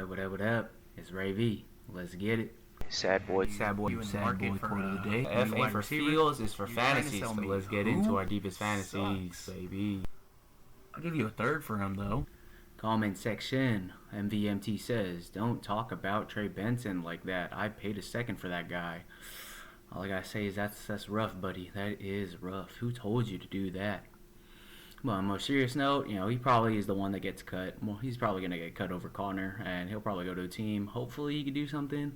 What up? It's Ray V. Let's get it. Sad boy. Sad boy quote of the day. F ain't for feels, it's for fantasies. So let's get into our deepest fantasies, baby. I'll give you a third for him, though. Comment section. MVMT says, don't talk about Trey Benson like that. I paid a second for that guy. All I gotta say is that's rough, buddy. That is rough. Who told you to do that? Well, on a more serious note, he probably is the one that gets cut. Well, he's probably going to get cut over Connor, and he'll probably go to a team. Hopefully he could do something.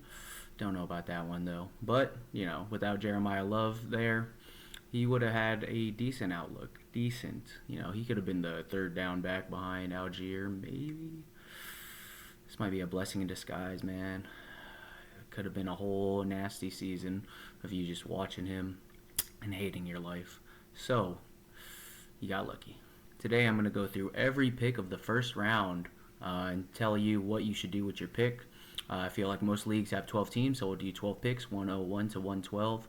Don't know about that one, though. But, without Jeremiah Love there, he would have had a decent outlook. Decent. He could have been the third down back behind Algier, maybe. This might be a blessing in disguise, man. It could have been a whole nasty season of you just watching him and hating your life. So, you got lucky. Today I'm going to go through every pick of the first round and tell you what you should do with your pick. I feel like most leagues have 12 teams, so we'll do 12 picks, 101 to 112.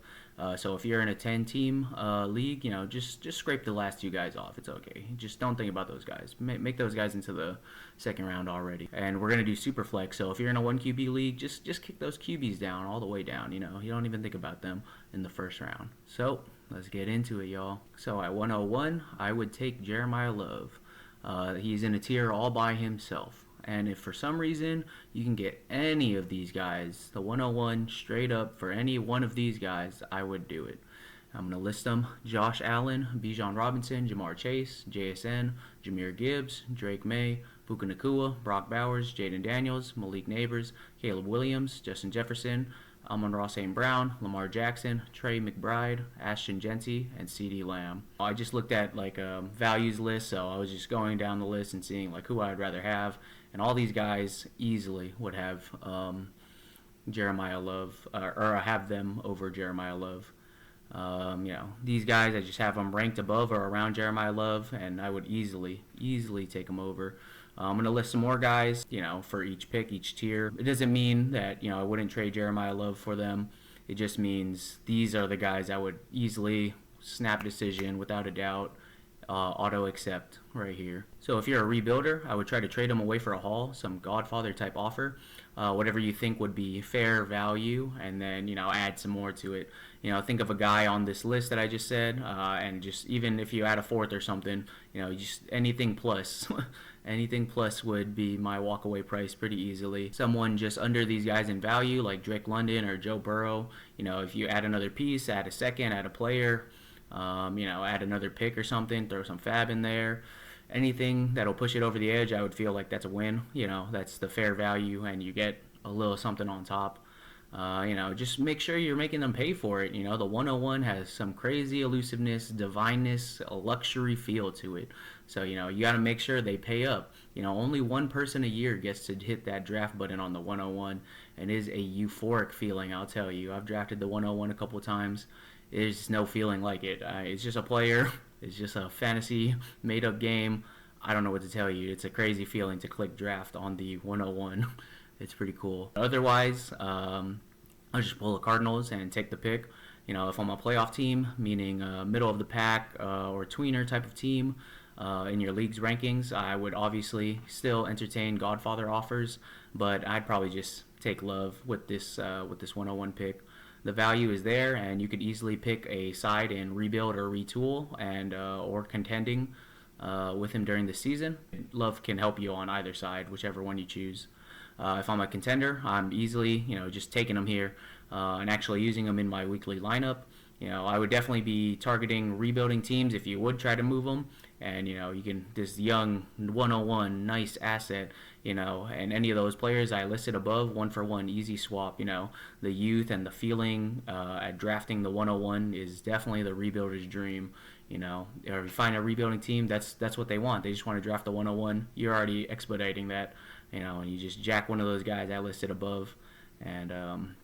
So if you're in a 10-team league, just scrape the last two guys off. It's okay. Just don't think about those guys. Make those guys into the second round already. And we're going to do SuperFlex. So if you're in a 1 QB league, just kick those QBs down all the way down. You don't even think about them in the first round. So let's get into it, y'all. So at 101, I would take Jeremiah Love. He's in a tier all by himself. And if for some reason you can get any of these guys, the 101 straight up for any one of these guys, I would do it. I'm going to list them. Josh Allen, Bijan Robinson, Jamar Chase, JSN, Jahmyr Gibbs, Drake May, Puka Nacua, Brock Bowers, Jaden Daniels, Malik Neighbors, Caleb Williams, Justin Jefferson, Amon-Ra St. Brown, Lamar Jackson, Trey McBride, Ashton Genty, and CeeDee Lamb. I just looked at a values list, so I was just going down the list and seeing who I'd rather have. And all these guys easily would have Jeremiah Love, or have them over Jeremiah Love. These guys, I just have them ranked above or around Jeremiah Love, and I would easily take them over. I'm going to list some more guys, for each pick, each tier. It doesn't mean that, I wouldn't trade Jeremiah Love for them. It just means these are the guys I would easily snap decision without a doubt. Auto accept right here. So if you're a rebuilder, I would try to trade them away for a haul, some Godfather type offer, whatever you think would be fair value, and then add some more to it. Think of a guy on this list that I just said, and just even if you add a fourth or something, just anything plus. Anything plus would be my walkaway price pretty easily. Someone just under these guys in value, like Drake London or Joe Burrow. If you add another piece, add a second, add a player. Add another pick or something, throw some fab in there. Anything that'll push it over the edge, I would feel like that's a win. That's the fair value, and you get a little something on top. Just make sure you're making them pay for it. The 101 has some crazy elusiveness, divineness, a luxury feel to it. So, you got to make sure they pay up. Only one person a year gets to hit that draft button on the 101, and it is a euphoric feeling, I'll tell you. I've drafted the 101 a couple times. There's no feeling like it. It's just a player. It's just a fantasy made-up game. I don't know what to tell you. It's a crazy feeling to click draft on the 101. It's pretty cool. Otherwise, I'll just pull the Cardinals and take the pick. If I'm a playoff team, meaning middle of the pack or tweener type of team in your league's rankings, I would obviously still entertain Godfather offers, but I'd probably just take Love with this 101 pick. The value is there, and you could easily pick a side and rebuild or retool and or contending with him during the season. Love can help you on either side, whichever one you choose. If I'm a contender, I'm easily just taking him here and actually using him in my weekly lineup. I would definitely be targeting rebuilding teams if you would try to move them. And, you can, this young 101, nice asset, and any of those players I listed above, 1-for-1, easy swap, the youth and the feeling at drafting the 101 is definitely the rebuilder's dream, or if you find a rebuilding team, that's what they want. They just want to draft the 101. You're already expediting that, and you just jack one of those guys I listed above, and,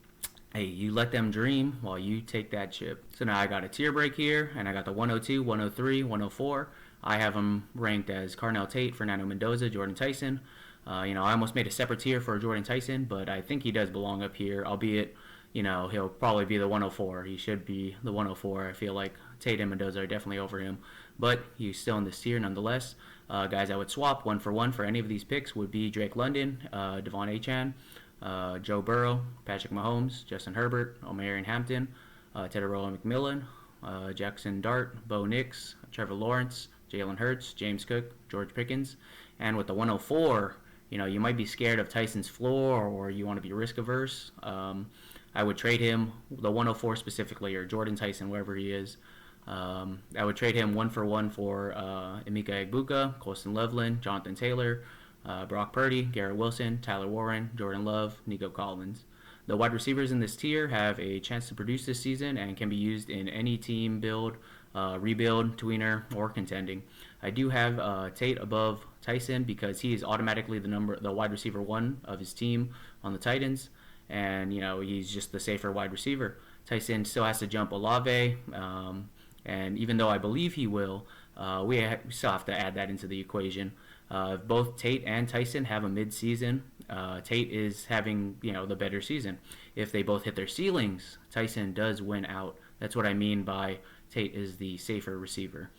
hey, you let them dream while you take that chip. So now I got a tier break here, and I got the 102, 103, 104. I have them ranked as Carnell Tate, Fernando Mendoza, Jordan Tyson. I almost made a separate tier for Jordan Tyson, but I think he does belong up here, albeit, he'll probably be the 104. He should be the 104. I feel like Tate and Mendoza are definitely over him, but he's still in this tier nonetheless. Guys I would swap 1-for-1 for any of these picks would be Drake London, Devon Achane, Joe Burrow, Patrick Mahomes, Justin Herbert, Omarion Hampton, Tedoroa McMillan, Jackson Dart, Bo Nix, Trevor Lawrence, Jalen Hurts, James Cook, George Pickens. And with the 104, you might be scared of Tyson's floor or you want to be risk averse. I would trade him, the 104 specifically, or Jordan Tyson, wherever he is. I would trade him 1-for-1 for Emeka Egbuka, Colston Loveland, Jonathan Taylor, Brock Purdy, Garrett Wilson, Tyler Warren, Jordan Love, Nico Collins. The wide receivers in this tier have a chance to produce this season and can be used in any team build, rebuild, tweener, or contending. I do have Tate above Tyson because he is automatically the wide receiver 1 of his team on the Titans, and he's just the safer wide receiver. Tyson still has to jump Olave, and even though I believe he will, we still have to add that into the equation. Both Tate and Tyson have a mid-season. Tate is having the better season. If they both hit their ceilings, Tyson does win out. That's what I mean by Tate is the safer receiver.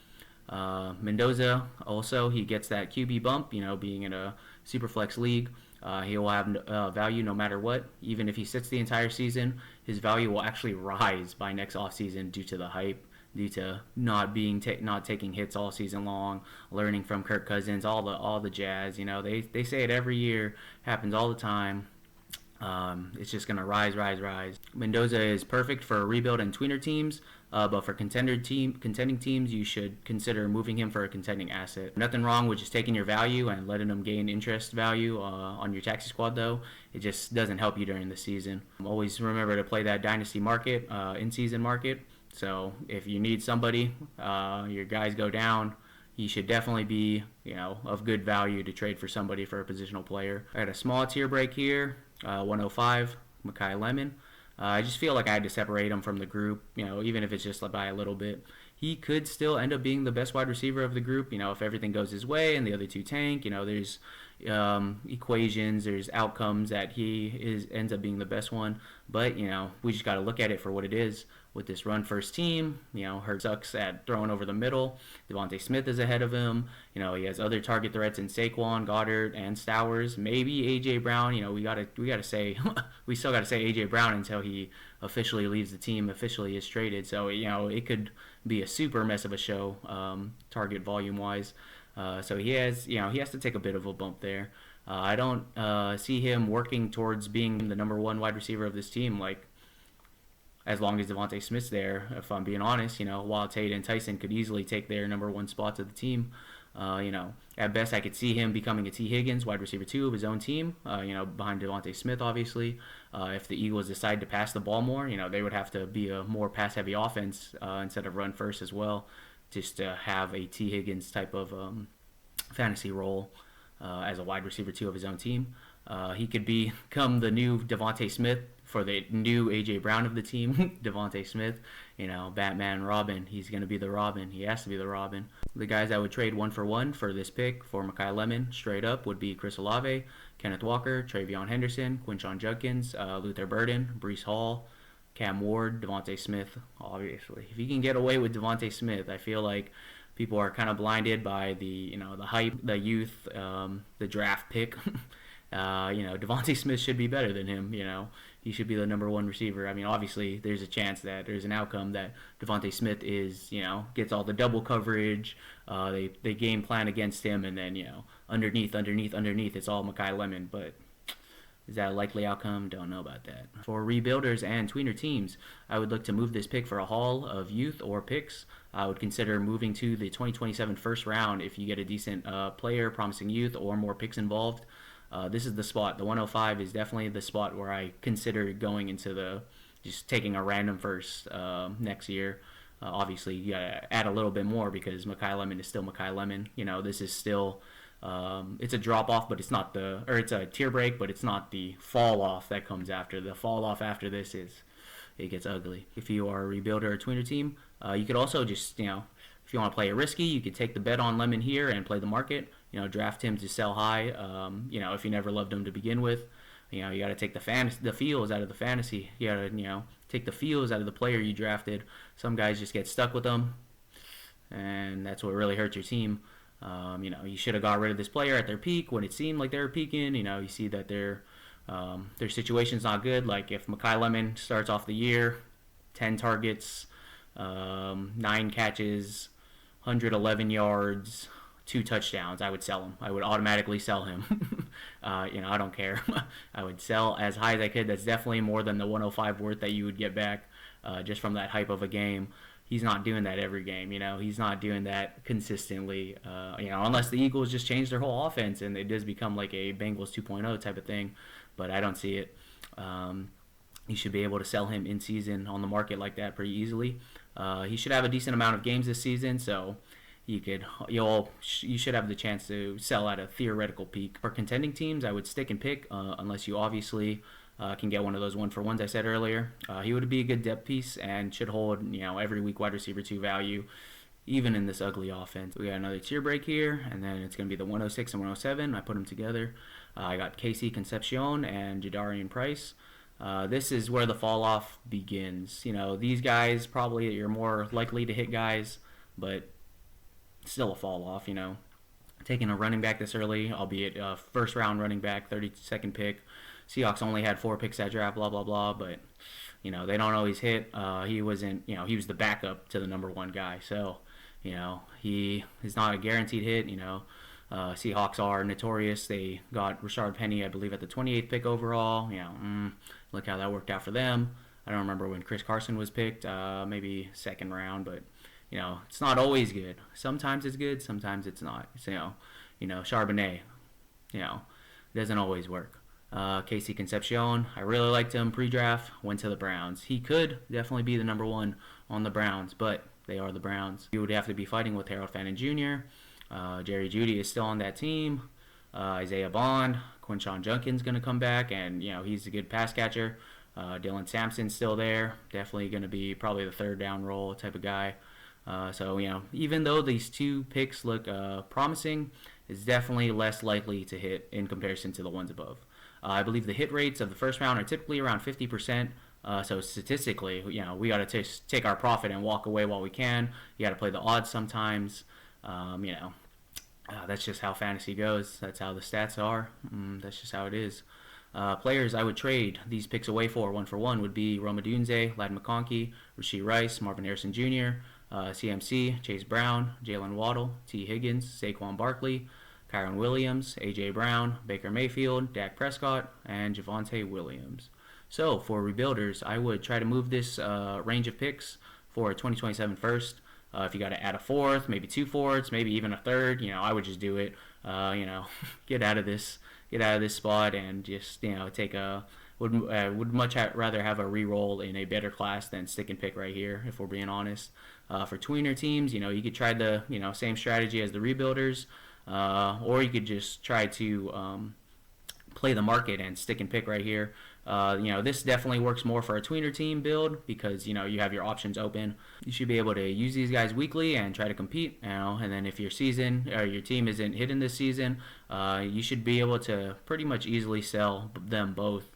Mendoza also, he gets that QB bump, being in a SuperFlex league. He will have value no matter what. Even if he sits the entire season, his value will actually rise by next offseason due to the hype, due to not taking hits all season long, learning from Kirk Cousins, all the jazz. They say it every year, happens all the time. It's just gonna rise. Mendoza is perfect for rebuild and tweener teams, but for contending teams, you should consider moving him for a contending asset. Nothing wrong with just taking your value and letting him gain interest value on your taxi squad, though. It just doesn't help you during the season. Always remember to play that dynasty market, in-season market. So if you need somebody, your guys go down, he should definitely be, of good value to trade for somebody for a positional player. I had a small tier break here, 105, Makai Lemon. I just feel like I had to separate him from the group, even if it's just by a little bit. He could still end up being the best wide receiver of the group, if everything goes his way and the other two tank. There's equations, there's outcomes that he ends up being the best one. But, we just got to look at it for what it is. With this run-first team, Hurts sucks at throwing over the middle. Devontae Smith is ahead of him. He has other target threats in Saquon, Goddard, and Stowers. Maybe A.J. Brown. We gotta say we still gotta say A.J. Brown until he officially leaves the team, officially is traded. So it could be a super mess of a show, target volume-wise. So he has to take a bit of a bump there. I don't see him working towards being the number 1 wide receiver of this team, as long as Devontae Smith's there, if I'm being honest. While Tate and Tyson could easily take their number 1 spots of the team. At best I could see him becoming a T. Higgins, wide receiver 2 of his own team, behind Devontae Smith, obviously. If the Eagles decide to pass the ball more, they would have to be a more pass-heavy offense instead of run first as well, just to have a T. Higgins type of fantasy role as a wide receiver 2 of his own team. He could become the new Devontae Smith for the new A.J. Brown of the team. Devontae Smith, Batman, Robin. He's going to be the Robin. He has to be the Robin. The guys I would trade 1-for-1 for this pick for Makai Lemon straight up would be Chris Olave, Kenneth Walker, Travion Henderson, Quinshon Judkins, Luther Burden, Breece Hall, Cam Ward, Devontae Smith, obviously. If you can get away with Devontae Smith, I feel like people are kind of blinded by the hype, the youth, the draft pick. Devontae Smith should be better than him. He should be the number 1 receiver. I mean, obviously, there's a chance that there's an outcome that Devontae Smith is, gets all the double coverage. They game plan against him, and then underneath, it's all Makai Lemon. But is that a likely outcome? Don't know about that. For rebuilders and tweener teams, I would look to move this pick for a haul of youth or picks. I would consider moving to the 2027 first round if you get a decent player, promising youth, or more picks involved. This is the spot. The 105 is definitely the spot where I consider going into just taking a random first next year. Obviously, you gotta add a little bit more because Makai Lemon is still Makai Lemon. This is still it's a drop off, but it's not it's a tier break, but it's not the fall off that comes after. The fall off after this it gets ugly. If you are a rebuilder or tweener team, you could also just if you want to play it risky, you could take the bet on Lemon here and play the market. Draft him to sell high. If you never loved him to begin with, you got to take the feels out of the fantasy. You got to take the feels out of the player you drafted. Some guys just get stuck with them, and that's what really hurts your team. You should have got rid of this player at their peak when it seemed like they were peaking. You see that their situation's not good. Like if Mekhi Lemon starts off the year, 10 targets, 9 catches, 111 yards, 2 touchdowns, I would sell him. I would automatically sell him. I don't care. I would sell as high as I could. That's definitely more than the 105 worth that you would get back just from that hype of a game. He's not doing that every game. He's not doing that consistently. Unless the Eagles just change their whole offense and it does become like a Bengals 2.0 type of thing. But I don't see it. You should be able to sell him in season on the market like that pretty easily. He should have a decent amount of games this season, so you should have the chance to sell at a theoretical peak. For contending teams, I would stick and pick unless you obviously can get one of those 1-for-1s I said earlier. He would be a good depth piece and should hold every week wide receiver 2 value, even in this ugly offense. We got another tier break here, and then it's going to be the 106 and 107. I put them together. I got Casey Concepcion and Jadarian Price. This is where the fall off begins. These guys probably you're more likely to hit guys, but still a fall off. Taking a running back this early, albeit a first round running back, 32nd pick. Seahawks only had 4 picks that draft, blah blah blah, but they don't always hit. He wasn't, he was the backup to the number 1 guy, so he is not a guaranteed hit. Seahawks are notorious. They got Rashard Penny, I believe, at the 28th pick overall. Look how that worked out for them. I don't remember when Chris Carson was picked, maybe 2nd round, but it's not always good. Sometimes it's good, sometimes it's not. So, Charbonnet, doesn't always work. Casey Concepcion, I really liked him pre-draft, went to the Browns. He could definitely be the number 1 on the Browns, but they are the Browns. You would have to be fighting with Harold Fannin Jr., Jerry Jeudy is still on that team. Isaiah Bond, Quinshon Judkins going to come back, and he's a good pass catcher. Dylan Sampson's still there, definitely going to be probably the 3rd down role type of guy. So even though these 2 picks look promising, it's definitely less likely to hit in comparison to the ones above. I believe the hit rates of the first round are typically around 50%. So statistically, we got to take our profit and walk away while we can. You got to play the odds sometimes. That's just how fantasy goes. That's how the stats are. That's just how it is. Players I would trade these picks away for 1-for-1 would be Rome Odunze, Ladd McConkey, Rashee Rice, Marvin Harrison Jr., CMC, Chase Brown, Jalen Waddle, T. Higgins, Saquon Barkley, Kyron Williams, A.J. Brown, Baker Mayfield, Dak Prescott, and Javonte Williams. So for rebuilders, I would try to move this range of picks for a 2027 first. If you got to add a 4th, maybe 2 4ths, maybe even a 3rd, I would just do it. Get out of this spot and just take a would much rather have a re-roll in a better class than stick and pick right here. If we're being honest, for tweener teams, you could try the same strategy as the rebuilders, or you could just try to play the market and stick and pick right here. This definitely works more for a tweener team build because you have your options open. You should be able to use these guys weekly and try to compete. And then if your season or your team isn't hitting this season, you should be able to pretty much easily sell them both,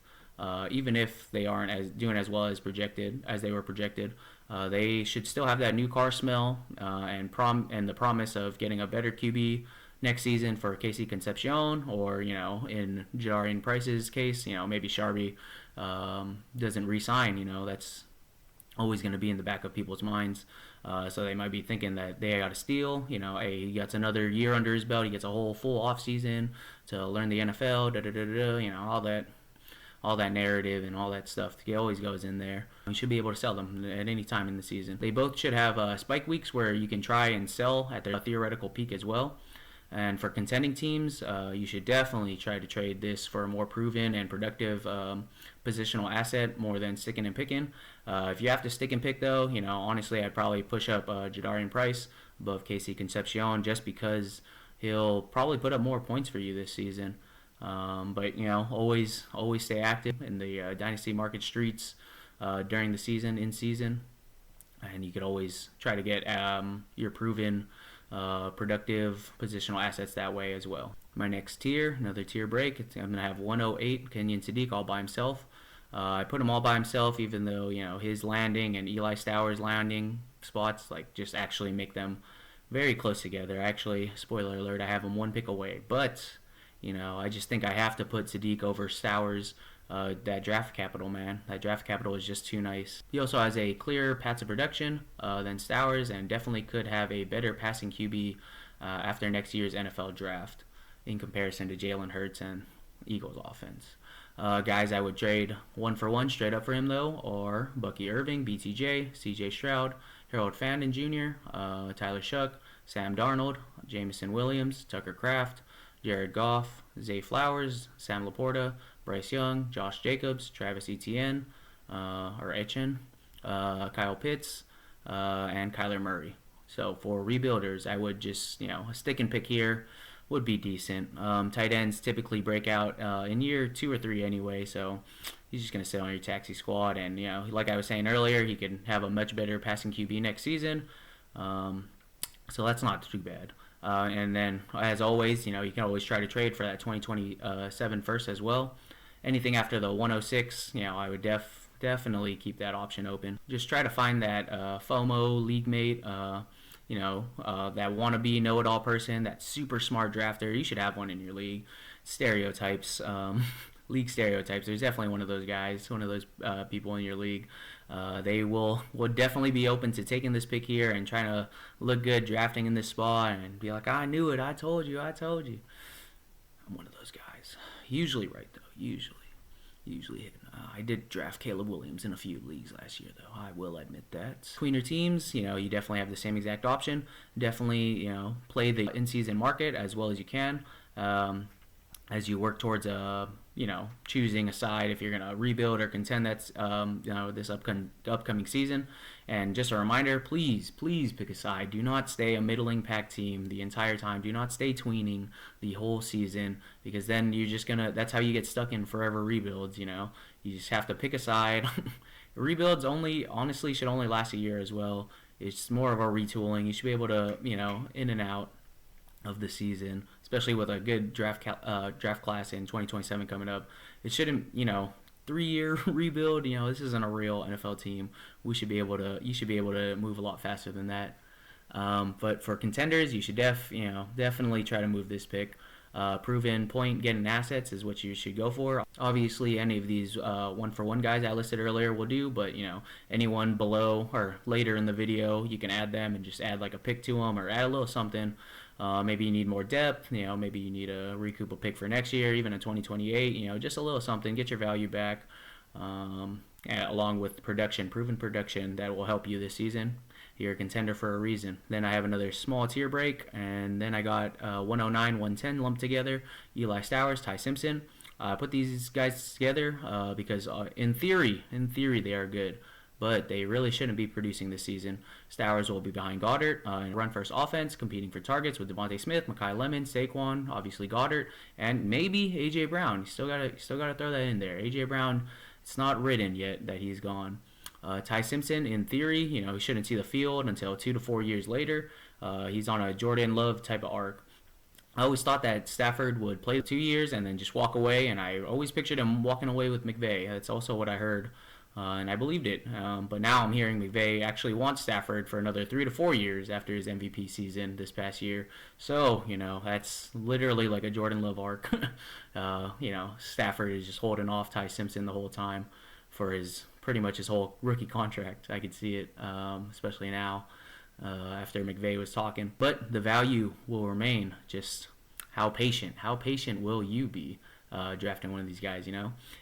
even if they aren't doing as well as they were projected. They should still have that new car smell and the promise of getting a better QB next season for Casey Concepcion, or in Jadarian Price's case, maybe Sharby doesn't re-sign. That's always going to be in the back of people's minds. So they might be thinking that they got a steal. He gets another year under his belt. He gets a whole full off season to learn the NFL. All that narrative and all that stuff. He always goes in there. You should be able to sell them at any time in the season. They both should have spike weeks where you can try and sell at their theoretical peak as well. And for contending teams, you should definitely try to trade this for a more proven and productive positional asset more than sticking and picking. If you have to stick and pick, though, honestly, I'd probably push up Jadarian Price above Casey Concepcion just because he'll probably put up more points for you this season. But always stay active in the dynasty market streets during the season, in season, and you could always try to get your proven productive positional assets that way as well. My next tier, another tier break, I'm going to have 108 Kenyon Sadiq all by himself. I put him all by himself even though his landing and Eli Stowers' landing spots just actually make them very close together. Actually, spoiler alert, I have them one pick away. But, I just think I have to put Sadiq over Stowers. That draft capital, man. That draft capital is just too nice. He also has a clearer path to production than Stowers, and definitely could have a better passing QB after next year's NFL draft in comparison to Jalen Hurts and Eagles offense. Guys I would trade 1-for-1 straight up for him, though, are Bucky Irving, BTJ, CJ Stroud, Harold Fandon Jr., Tyler Shuck, Sam Darnold, Jameson Williams, Tucker Kraft, Jared Goff, Zay Flowers, Sam Laporta, Bryce Young, Josh Jacobs, Travis Etienne, Kyle Pitts, and Kyler Murray. So for rebuilders, I would just, a stick and pick here would be decent. Tight ends typically break out in year 2 or 3 anyway, so he's just going to sit on your taxi squad. And, like I was saying earlier, he could have a much better passing QB next season. So that's not too bad. And then, as always, you can always try to trade for that 2027 first as well. Anything after the 106, I would definitely keep that option open. Just try to find that FOMO league mate, that wannabe know-it-all person, that super smart drafter. You should have one in your league. Stereotypes, league stereotypes. There's definitely one of those guys, one of those people in your league. They would definitely be open to taking this pick here and trying to look good drafting in this spot and be like, I knew it, I told you. I'm one of those guys. Usually right, though. Usually hitting. I did draft Caleb Williams in a few leagues last year, though. I will admit that. Between your teams, you definitely have the same exact option. Definitely, play the in-season market as well as you can. As you work towards choosing a side if you're going to rebuild or contend that's this upcoming season. And just a reminder, please pick a side. Do not stay a middling pack team the entire time. Do not stay tweening the whole season, because then you're just that's how you get stuck in forever rebuilds. You just have to pick a side. Rebuilds honestly should only last a year as well. It's more of a retooling. You should be able to in and out of the season, especially with a good draft class in 2027 coming up. It shouldn't, 3-year rebuild. This isn't a real NFL team. You should be able to move a lot faster than that. But for contenders, you should definitely try to move this pick. Proven point getting assets is what you should go for. Obviously, any of these 1-for-1 guys I listed earlier will do, but anyone below or later in the video, you can add them and just add like a pick to them or add a little something. Maybe you need more depth. Maybe you need a recoup a pick for next year, even in 2028. Just a little something, get your value back, along with proven production that will help you this season. You're a contender for a reason. Then I have another small tier break, and then I got 109, 110 lumped together. Eli Stowers, Ty Simpson. I put these guys together because in theory they are good, but they really shouldn't be producing this season. Stowers will be behind Goddard in run-first offense, competing for targets with Devontae Smith, Mekhi Lemon, Saquon, obviously Goddard, and maybe A.J. Brown. You still gotta throw that in there. A.J. Brown, it's not written yet that he's gone. Ty Simpson, in theory, he shouldn't see the field until 2 to 4 years later. He's on a Jordan Love type of arc. I always thought that Stafford would play 2 years and then just walk away, and I always pictured him walking away with McVay. That's also what I heard, and I believed it. But now I'm hearing McVay actually wants Stafford for another 3 to 4 years after his MVP season this past year. So, that's literally like a Jordan Love arc. Stafford is just holding off Ty Simpson the whole time for pretty much his whole rookie contract. I could see it, especially now after McVay was talking. But the value will remain. Just how patient will you be drafting one of these guys?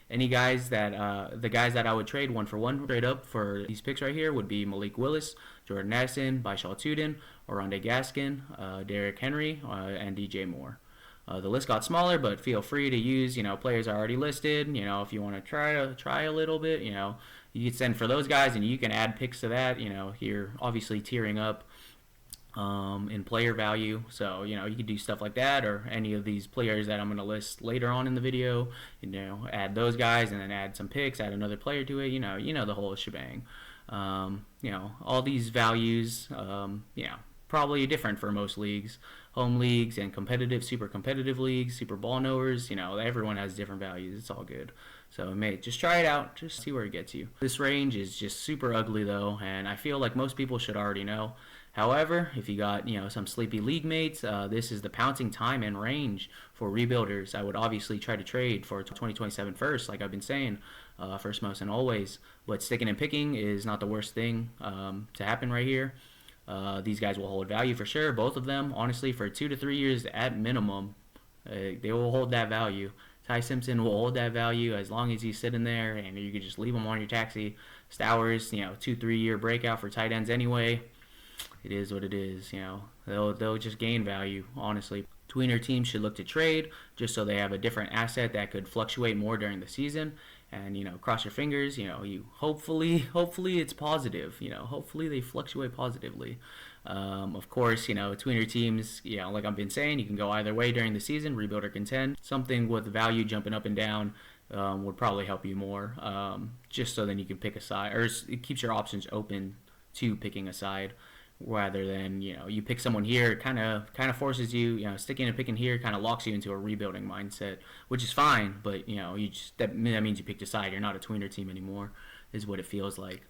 Any guys that the guys that I would trade 1-for-1 straight up for these picks right here would be Malik Willis, Jordan Addison, Byshal Tuden, Oronde Gaskin, Derrick Henry, and DJ Moore. The list got smaller, but feel free to use, players are already listed. If you want to try a little bit, you can send for those guys, and you can add picks to that. You're obviously tiering up in player value, so you can do stuff like that, or any of these players that I'm going to list later on in the video. Add those guys, and then add some picks, add another player to it. The whole shebang. All these values. Probably different for most leagues, home leagues and super competitive leagues, super ball knowers. Everyone has different values. It's all good. So just try it out, just see where it gets you. This range is just super ugly though, and I feel like most people should already know. However, if you got some sleepy league mates, this is the pouncing time and range for rebuilders. I would obviously try to trade for 2027 first, like I've been saying, first, most, and always. But sticking and picking is not the worst thing to happen right here. These guys will hold value for sure, both of them. Honestly, for 2 to 3 years at minimum, they will hold that value. Ty Simpson will hold that value as long as he's sitting there, and you could just leave him on your taxi. Stowers, 2-3 year breakout for tight ends anyway. It is what it is. They'll just gain value, honestly. Tweener teams should look to trade just so they have a different asset that could fluctuate more during the season. And cross your fingers. You hopefully it's positive. Hopefully they fluctuate positively. Of course, tweener teams. Like I've been saying, you can go either way during the season, rebuild or contend. Something with value jumping up and down would probably help you more. Just so then you can pick a side, or it keeps your options open to picking a side. Rather than you pick someone here, it kind of forces you, sticking and picking here kind of locks you into a rebuilding mindset, which is fine. But that means you picked a side. You're not a tweener team anymore, is what it feels like.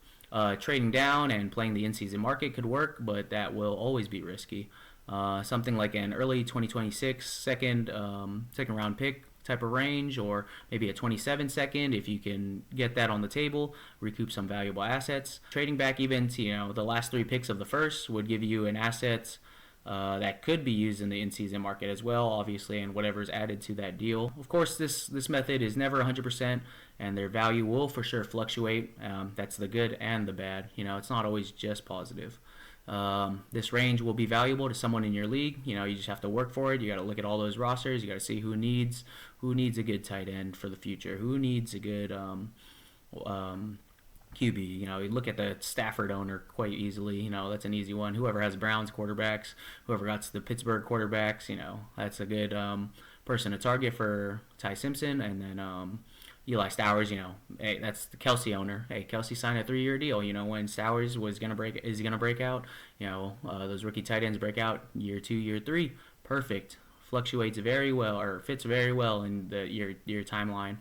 Trading down and playing the in-season market could work, but that will always be risky. Something like an early 2026 second round pick type of range, or maybe a 27 second if you can get that on the table, recoup some valuable assets. Trading back even to the last 3 picks of the first would give you an asset that could be used in the in-season market as well, obviously, and whatever's added to that deal. Of course, this method is never 100%, and their value will for sure fluctuate. That's the good and the bad. It's not always just positive. This range will be valuable to someone in your league. You just have to work for it. You got to look at all those rosters. You got to see who needs a good tight end for the future. Who needs a good QB. You look at the Stafford owner quite easily. That's an easy one. Whoever has Browns quarterbacks, whoever got the Pittsburgh quarterbacks, that's a good person to target for Ty Simpson. And then Eli Stowers, hey, that's the Kelsey owner. Hey, Kelsey signed a 3-year deal. When Stowers is gonna break out. Those rookie tight ends break out year 2, year 3. Perfect. Fluctuates very well, or fits very well in the year timeline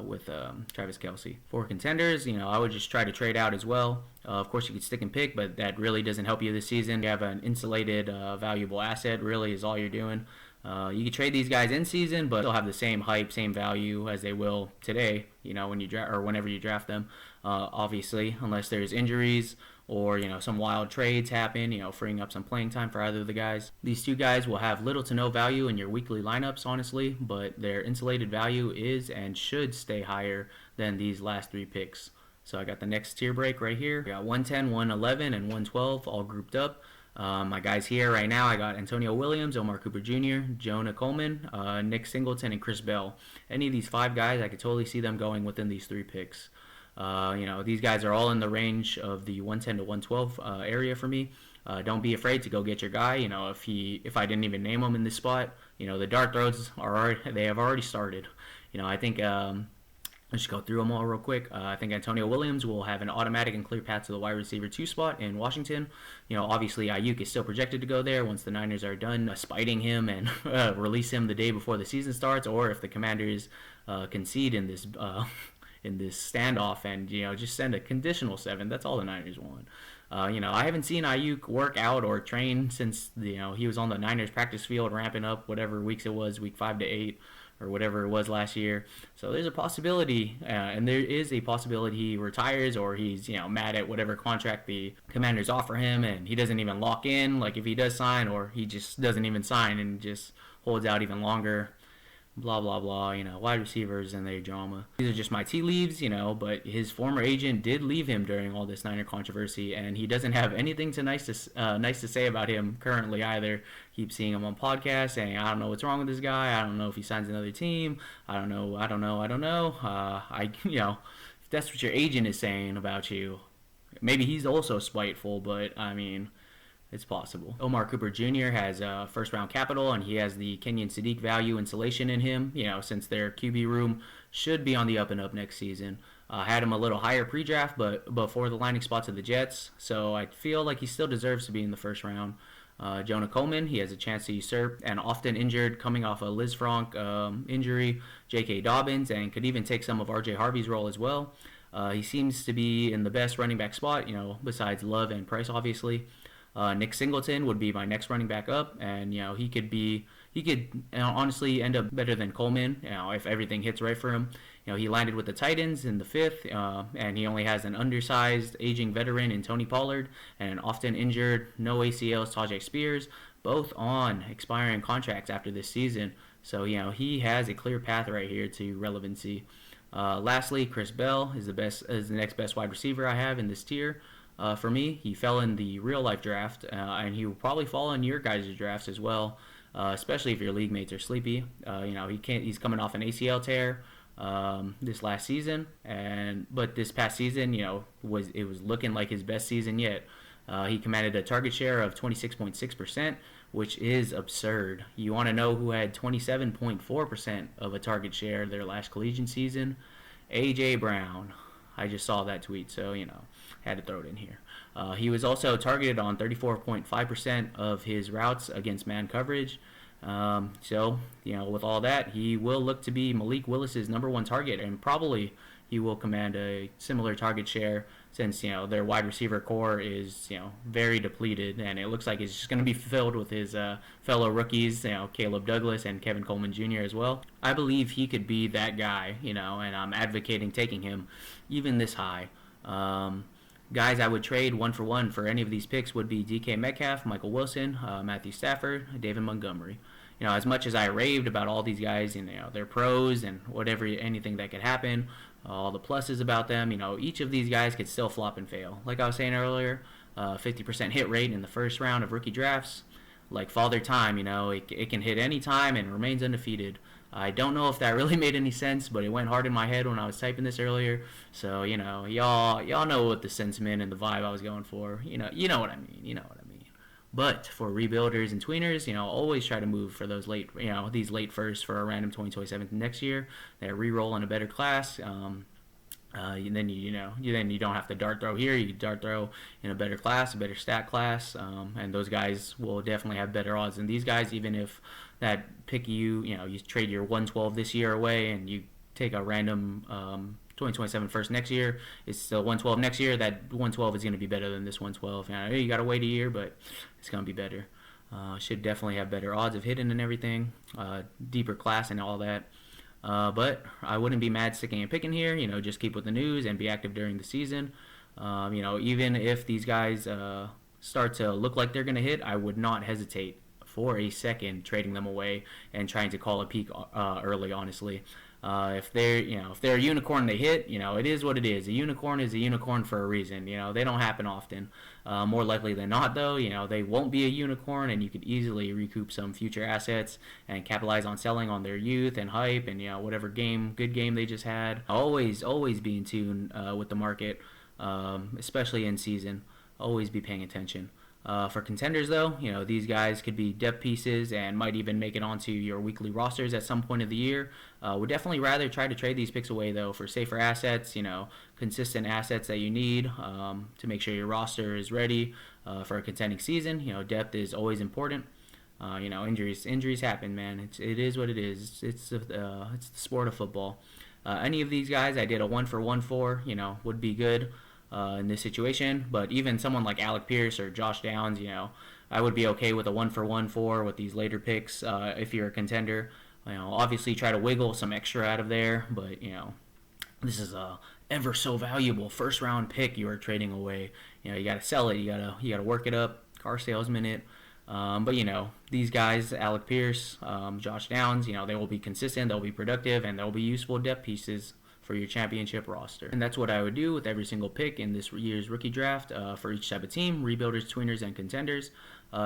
with Travis Kelsey. For contenders, I would just try to trade out as well. Of course, you could stick and pick, but that really doesn't help you this season. You have an insulated, valuable asset. Really, is all you're doing. You can trade these guys in season, but they'll have the same hype, same value as they will today. When you draft or whenever you draft them. Obviously, unless there's injuries or some wild trades happen, freeing up some playing time for either of the guys. These 2 guys will have little to no value in your weekly lineups, honestly, but their insulated value is and should stay higher than these last 3 picks. So I got the next tier break right here. I got 110, 111, and 112 all grouped up. My guys here right now, I got Antonio Williams, Omar Cooper Jr., Jonah Coleman, Nick Singleton, and Chris Bell. Any of these 5 guys, I could totally see them going within these 3 picks. These guys are all in the range of the 110 to 112 area for me. Don't be afraid to go get your guy. If I didn't even name him in this spot, the dart throws have already started. I think let's just go through them all real quick. I think Antonio Williams will have an automatic and clear path to the wide receiver 2 spot in Washington. Obviously Ayuk is still projected to go there once the Niners are done spiting him and release him the day before the season starts, or if the Commanders concede in this standoff and just send a conditional 7. That's all the Niners want. I haven't seen Ayuk work out or train since he was on the Niners practice field ramping up whatever weeks it was, week 5 to 8. Or whatever it was last year. So there's a possibility, and there is a possibility he retires, or he's mad at whatever contract the Commanders offer him, and he doesn't even lock in. Like if he does sign, or he just doesn't even sign and just holds out even longer. Blah blah blah. Wide receivers and their drama. These are just my tea leaves. But his former agent did leave him during all this Niner controversy, and he doesn't have anything nice to say about him currently either. Keep seeing him on podcasts saying, I don't know what's wrong with this guy. I don't know if he signs another team. I don't know. If that's what your agent is saying about you, maybe he's also spiteful. But I mean, it's possible. Omar Cooper Jr. has first-round capital, and he has the Kenyon Sadiq value insulation in him, since their QB room should be on the up and up next season. Had him a little higher pre-draft, but before the landing spot to the Jets, so I feel like he still deserves to be in the first round. Jonah Coleman, he has a chance to usurp an often injured, coming off a Liz Frank injury, J.K. Dobbins, and could even take some of R.J. Harvey's role as well. He seems to be in the best running back spot, besides Love and Price, obviously. Nick Singleton would be my next running back up, and he could honestly end up better than Coleman, if everything hits right for him. He landed with the Titans in the 5th, and he only has an undersized, aging veteran in Tony Pollard and an often injured, no ACLs Tajay Spears, both on expiring contracts after this season. So he has a clear path right here to relevancy. Lastly, Chris Bell is the next best wide receiver I have in this tier. For me, he fell in the real life draft, and he will probably fall in your guys' drafts as well, especially if your league mates are sleepy. He's coming off an ACL tear this last season, but this past season, it was looking like his best season yet. He commanded a target share of 26.6%, which is absurd. You want to know who had 27.4% of a target share their last collegiate season? A.J. Brown. I just saw that tweet, so, had to throw it in here. He was also targeted on 34.5% of his routes against man coverage. So, with all that, he will look to be Malik Willis's number one target, and probably he will command a similar target share since, their wide receiver core is, very depleted, and it looks like it's just going to be filled with his fellow rookies, Caleb Douglas and Kevin Coleman Jr. as well. I believe he could be that guy, and I'm advocating taking him even this high. Guys I would trade 1-for-1 for any of these picks would be DK Metcalf, Michael Wilson, Matthew Stafford, David Montgomery. As much as I raved about all these guys, their pros and anything that could happen, all the pluses about them, each of these guys could still flop and fail. Like I was saying earlier, 50% hit rate in the first round of rookie drafts. Like Father Time, it can hit any time and remains undefeated. I don't know if that really made any sense, but it went hard in my head when I was typing this earlier. So, y'all know what the sentiment and the vibe I was going for. You know what I mean. But for rebuilders and tweeners, always try to move for those these late firsts for a random 2027 next year. They re-roll in a better class. Then you don't have to dart throw here. You can dart throw in a better class, a better stat class, and those guys will definitely have better odds than these guys. Even if that pick you trade your 112 this year away and you take a random 2027 first next year, it's still 112 next year. That 112 is going to be better than this 112. You got to wait a year, but it's going to be better. Should definitely have better odds of hitting and everything, deeper class and all that. But I wouldn't be mad sticking and picking here. Just keep with the news and be active during the season. Even if these guys start to look like they're going to hit, I would not hesitate for a second trading them away and trying to call a peak early, honestly. If they're a unicorn, they hit. It is what it is. A unicorn is a unicorn for a reason. They don't happen often. More likely than not, though, they won't be a unicorn, and you could easily recoup some future assets and capitalize on selling on their youth and hype and whatever good game they just had. Always be in tune with the market, especially in season. Always be paying attention. For contenders, though, these guys could be depth pieces and might even make it onto your weekly rosters at some point of the year. Would definitely rather try to trade these picks away, though, for safer assets, consistent assets that you need to make sure your roster is ready for a contending season. Depth is always important. Injuries happen, man. It is what it is. It's the sport of football. Any of these guys I did a 1-for-1 for, would be good. In this situation, but even someone like Alec Pierce or Josh Downs, I would be okay with a 1-for-1 for with these later picks if you're a contender. Obviously try to wiggle some extra out of there, but this is a ever so valuable first round pick you are trading away. You got to sell it, you got to work it up, car salesman it. But these guys, Alec Pierce, Josh Downs, they will be consistent, they'll be productive, and they'll be useful depth pieces for your championship roster. And that's what I would do with every single pick in this year's rookie draft for each type of team, rebuilders, tweeners, and contenders.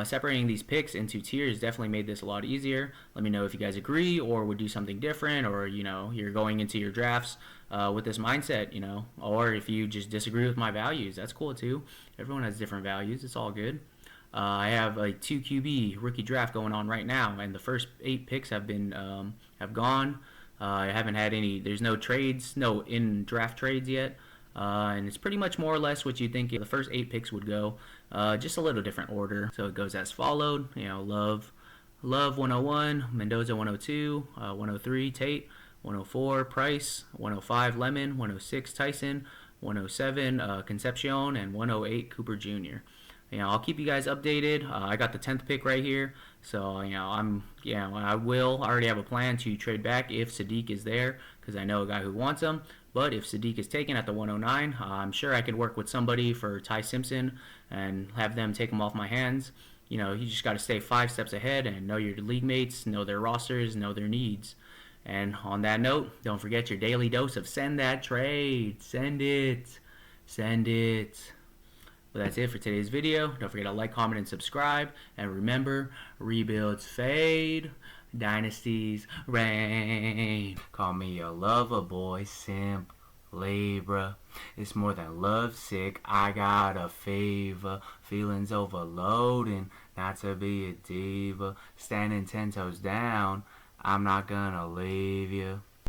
Separating these picks into tiers definitely made this a lot easier. Let me know if you guys agree or would do something different, or you're going into your drafts with this mindset, or if you just disagree with my values, that's cool too. Everyone has different values, it's all good. I have a 2 QB rookie draft going on right now, and the first 8 picks have gone. I haven't had any, there's no in-draft trades yet, and it's pretty much more or less what you think the first 8 picks would go, just a little different order. So it goes as followed, Love 101, Mendoza 102, 103, Tate, 104, Price, 105, Lemon, 106, Tyson, 107, Concepcion, and 108, Cooper Jr. I'll keep you guys updated. I got the 10th pick right here, so I already have a plan to trade back if Sadiq is there, because I know a guy who wants him. But if Sadiq is taken at the 109, I'm sure I could work with somebody for Ty Simpson and have them take him off my hands. You just got to stay 5 steps ahead and know your league mates, know their rosters, know their needs. And on that note, don't forget your daily dose of send that trade. Send it. Send it. But that's it for today's video. Don't forget to like, comment, and subscribe. And remember, rebuilds fade, dynasties reign. Call me a lover boy, simp, Libra. It's more than love sick. I got a fever. Feelings overloading. Not to be a diva. Standing 10 toes down. I'm not gonna leave you.